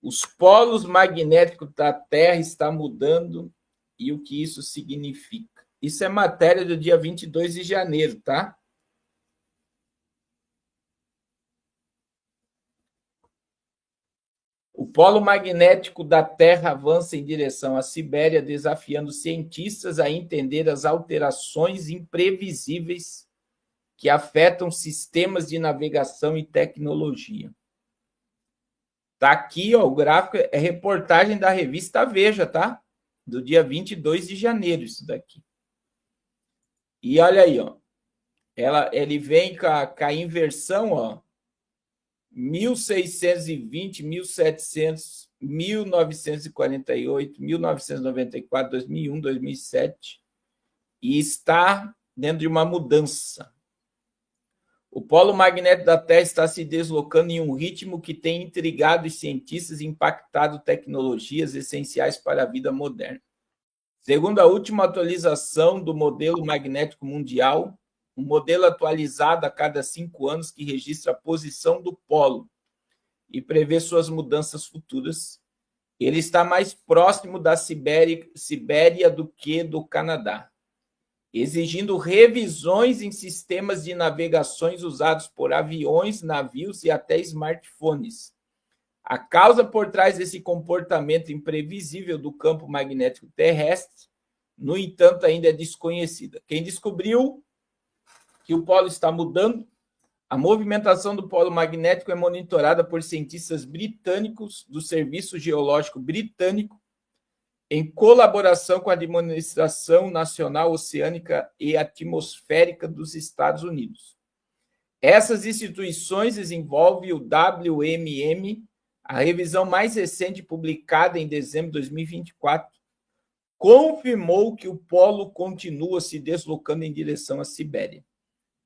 Os polos magnéticos da Terra estão mudando e o que isso significa. Isso é matéria do dia 22 de janeiro, tá? O polo magnético da Terra avança em direção à Sibéria, desafiando cientistas a entender as alterações imprevisíveis que afetam sistemas de navegação e tecnologia. Tá aqui, ó, o gráfico é reportagem da revista Veja, tá? Do dia 22 de janeiro, isso daqui. E olha aí, ó. Ele vem com a inversão, ó. 1620, 1700, 1948, 1994, 2001, 2007. E está dentro de uma mudança. O polo magnético da Terra está se deslocando em um ritmo que tem intrigado os cientistas e impactado tecnologias essenciais para a vida moderna. Segundo a última atualização do modelo magnético mundial, um modelo atualizado a cada 5 anos que registra a posição do polo e prevê suas mudanças futuras, ele está mais próximo da Sibéria do que do Canadá, exigindo revisões em sistemas de navegações usados por aviões, navios e até smartphones. A causa por trás desse comportamento imprevisível do campo magnético terrestre, no entanto, ainda é desconhecida. Quem descobriu que o polo está mudando? A movimentação do polo magnético é monitorada por cientistas britânicos do Serviço Geológico Britânico, em colaboração com a Administração Nacional Oceânica e Atmosférica dos Estados Unidos. Essas instituições desenvolvem o WMM, a revisão mais recente, publicada em dezembro de 2024, confirmou que o polo continua se deslocando em direção à Sibéria.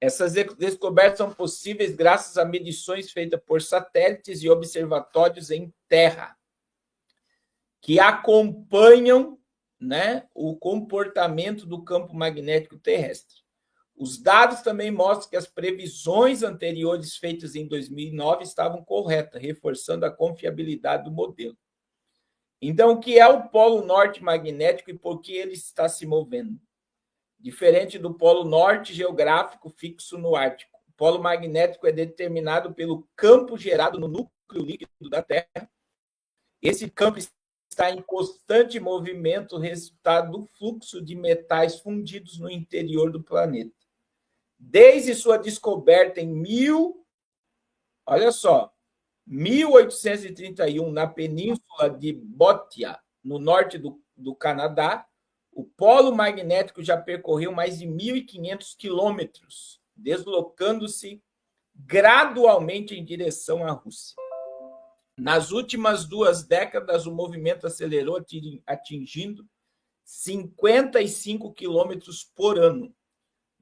Essas descobertas são possíveis graças a medições feitas por satélites e observatórios em terra, que acompanham, né, o comportamento do campo magnético terrestre. Os dados também mostram que as previsões anteriores feitas em 2009 estavam corretas, reforçando a confiabilidade do modelo. Então, o que é o polo norte magnético e por que ele está se movendo? Diferente do polo norte geográfico fixo no Ártico, o polo magnético é determinado pelo campo gerado no núcleo líquido da Terra. Esse campo está em constante movimento, resultado do fluxo de metais fundidos no interior do planeta. Desde sua descoberta em 1831, na península de Boothia, no norte do Canadá, o polo magnético já percorreu mais de 1.500 quilômetros, deslocando-se gradualmente em direção à Rússia. Nas últimas 2 décadas, o movimento acelerou, atingindo 55 quilômetros por ano.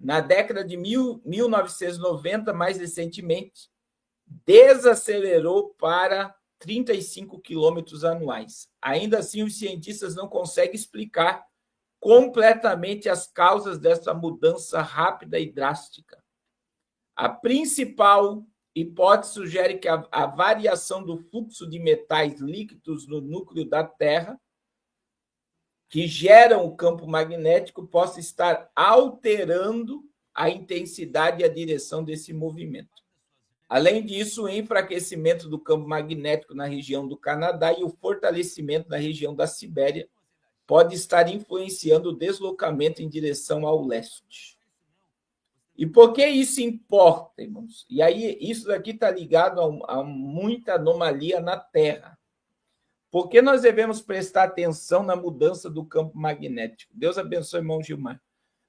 Na década de 1990, mais recentemente, desacelerou para 35 quilômetros anuais. Ainda assim, os cientistas não conseguem explicar completamente as causas dessa mudança rápida e drástica. A principal hipótese sugere que a variação do fluxo de metais líquidos no núcleo da Terra, que geram o campo magnético, possa estar alterando a intensidade e a direção desse movimento. Além disso, o enfraquecimento do campo magnético na região do Canadá e o fortalecimento na região da Sibéria pode estar influenciando o deslocamento em direção ao leste. E por que isso importa, irmãos? E aí, isso daqui está ligado a muita anomalia na Terra. Por que nós devemos prestar atenção na mudança do campo magnético? Deus abençoe, irmão Gilmar.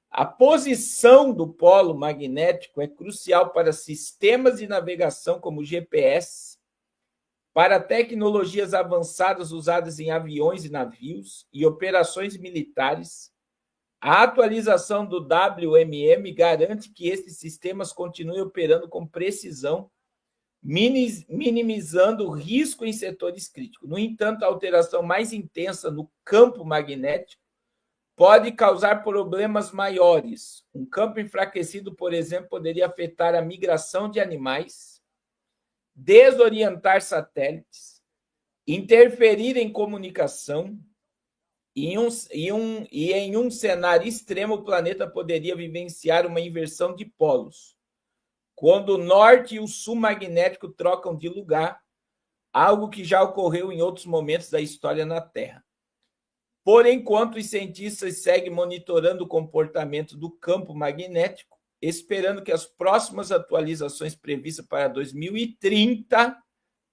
A posição do polo magnético é crucial para sistemas de navegação como GPS, para tecnologias avançadas usadas em aviões e navios e operações militares. A atualização do WMM garante que esses sistemas continuem operando com precisão, minimizando o risco em setores críticos. No entanto, a alteração mais intensa no campo magnético pode causar problemas maiores. Um campo enfraquecido, por exemplo, poderia afetar a migração de animais, desorientar satélites, interferir em comunicação, e em um cenário extremo, o planeta poderia vivenciar uma inversão de polos, quando o norte e o sul magnético trocam de lugar, algo que já ocorreu em outros momentos da história na Terra. Por enquanto, os cientistas seguem monitorando o comportamento do campo magnético, esperando que as próximas atualizações previstas para 2030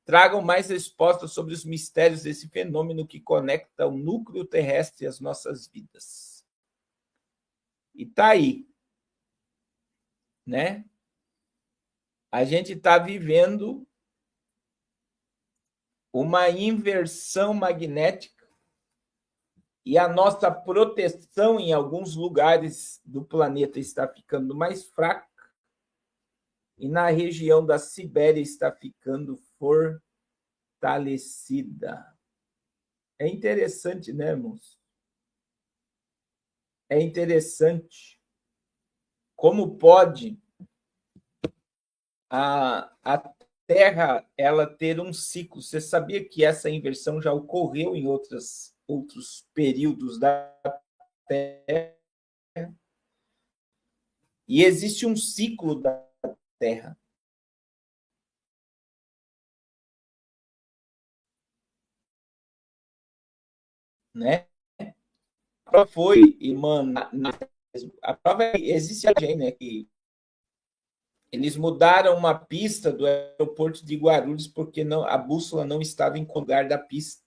tragam mais respostas sobre os mistérios desse fenômeno que conecta o núcleo terrestre às nossas vidas. E tá aí, né? A gente está vivendo uma inversão magnética e a nossa proteção em alguns lugares do planeta está ficando mais fraca e na região da Sibéria está ficando fortalecida. É interessante, né, irmãos? É interessante como pode a Terra ela ter um ciclo. Você sabia que essa inversão já ocorreu em outros períodos da Terra? E existe um ciclo da Terra. Né? A prova foi, irmã, a prova existe a gente, né? Que eles mudaram uma pista do aeroporto de Guarulhos porque a bússola não estava em lugar da pista.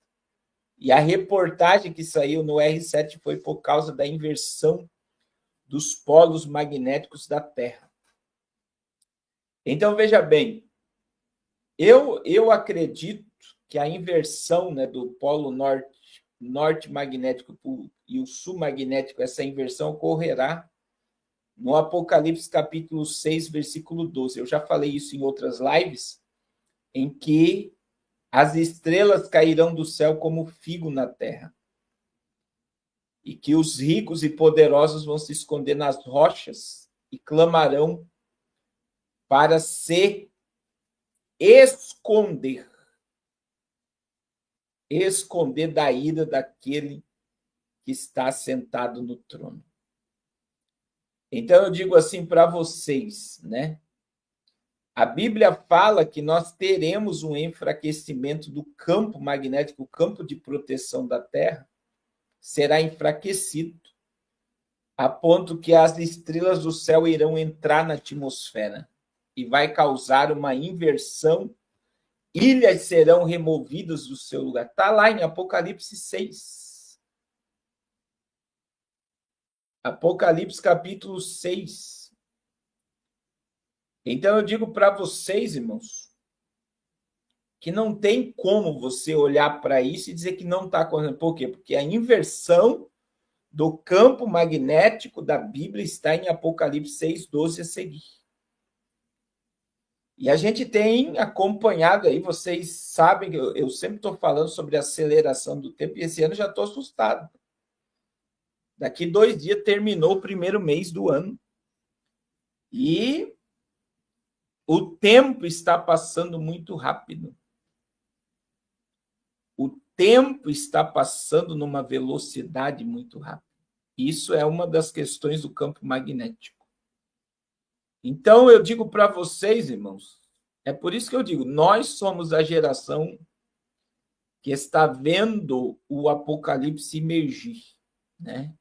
E a reportagem que saiu no R7 foi por causa da inversão dos polos magnéticos da Terra. Então, veja bem, eu acredito que a inversão, né, do polo norte magnético e o sul magnético, essa inversão ocorrerá no Apocalipse capítulo 6, versículo 12. Eu já falei isso em outras lives, em que as estrelas cairão do céu como figo na terra. E que os ricos e poderosos vão se esconder nas rochas e clamarão para se esconder da ira daquele que está sentado no trono. Então eu digo assim para vocês, né? A Bíblia fala que nós teremos um enfraquecimento do campo magnético, o campo de proteção da Terra será enfraquecido, a ponto que as estrelas do céu irão entrar na atmosfera e vai causar uma inversão. Ilhas serão removidas do seu lugar. Está lá em Apocalipse 6. Apocalipse capítulo 6. Então eu digo para vocês, irmãos, que não tem como você olhar para isso e dizer que não está acontecendo. Por quê? Porque a inversão do campo magnético da Bíblia está em Apocalipse 6, 12 a seguir. E a gente tem acompanhado aí, vocês sabem que eu sempre estou falando sobre a aceleração do tempo, e esse ano já estou assustado. Daqui 2 dias terminou o primeiro mês do ano. E o tempo está passando muito rápido. O tempo está passando numa velocidade muito rápida. Isso é uma das questões do campo magnético. Então, eu digo para vocês, irmãos, é por isso que eu digo, nós somos a geração que está vendo o Apocalipse emergir, né?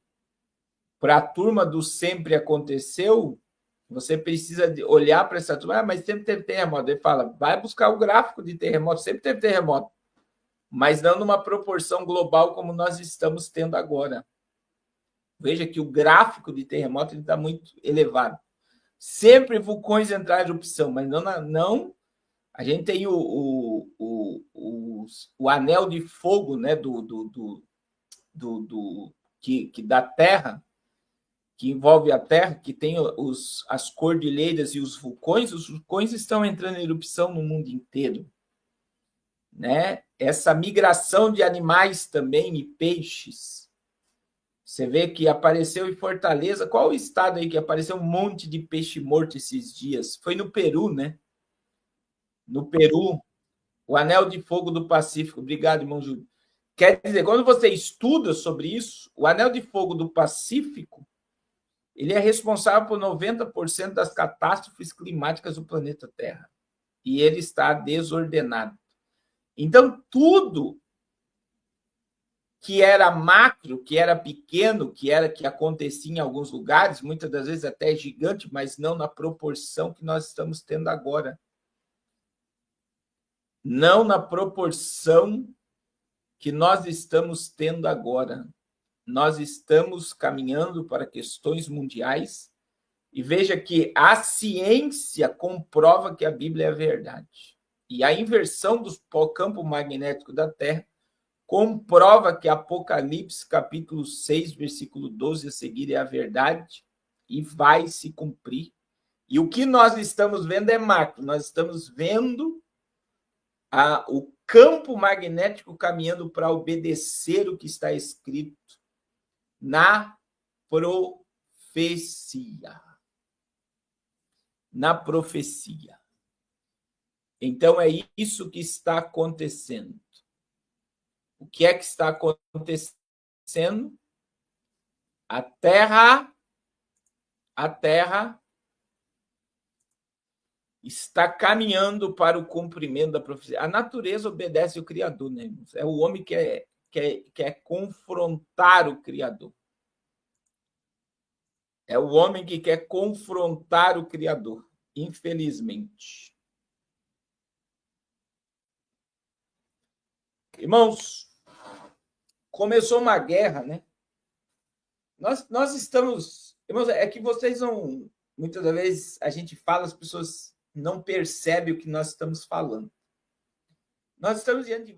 Para a turma do sempre aconteceu, você precisa olhar para essa turma, mas sempre teve terremoto. Ele fala, vai buscar o gráfico de terremoto, sempre teve terremoto, mas não numa proporção global como nós estamos tendo agora. Veja que o gráfico de terremoto está muito elevado. Sempre vulcões entraram em erupção, mas não a gente tem o anel de fogo, né, que da Terra, que envolve a Terra, que tem as cordilheiras e os vulcões estão entrando em erupção no mundo inteiro. Né? Essa migração de animais também e peixes. Você vê que apareceu em Fortaleza, qual o estado aí que apareceu um monte de peixe morto esses dias? Foi no Peru, né? No Peru, O anel de fogo do Pacífico. Obrigado, irmão Júlio. Quer dizer, quando você estuda sobre isso, o anel de fogo do Pacífico, ele é responsável por 90% das catástrofes climáticas do planeta Terra. E ele está desordenado. Então, tudo que era macro, que era pequeno, que acontecia em alguns lugares, muitas das vezes até gigante, mas não na proporção que nós estamos tendo agora. Não na proporção que nós estamos tendo agora. Nós estamos caminhando para questões mundiais e veja que a ciência comprova que a Bíblia é verdade. E a inversão do campo magnético da Terra comprova que Apocalipse, capítulo 6, versículo 12 a seguir é a verdade e vai se cumprir. E o que nós estamos vendo é macro, nós estamos vendo o campo magnético caminhando para obedecer o que está escrito na profecia. Na profecia. Então, é isso que está acontecendo. O que é que está acontecendo? A Terra está caminhando para o cumprimento da profecia. A natureza obedece ao Criador, né, irmãos? É o homem que quer confrontar o Criador. É o homem que quer confrontar o Criador, infelizmente. Irmãos, começou uma guerra, né? Nós estamos... Irmãos, é que vocês não... Muitas das vezes a gente fala, as pessoas não percebem o que nós estamos falando. Nós estamos diante de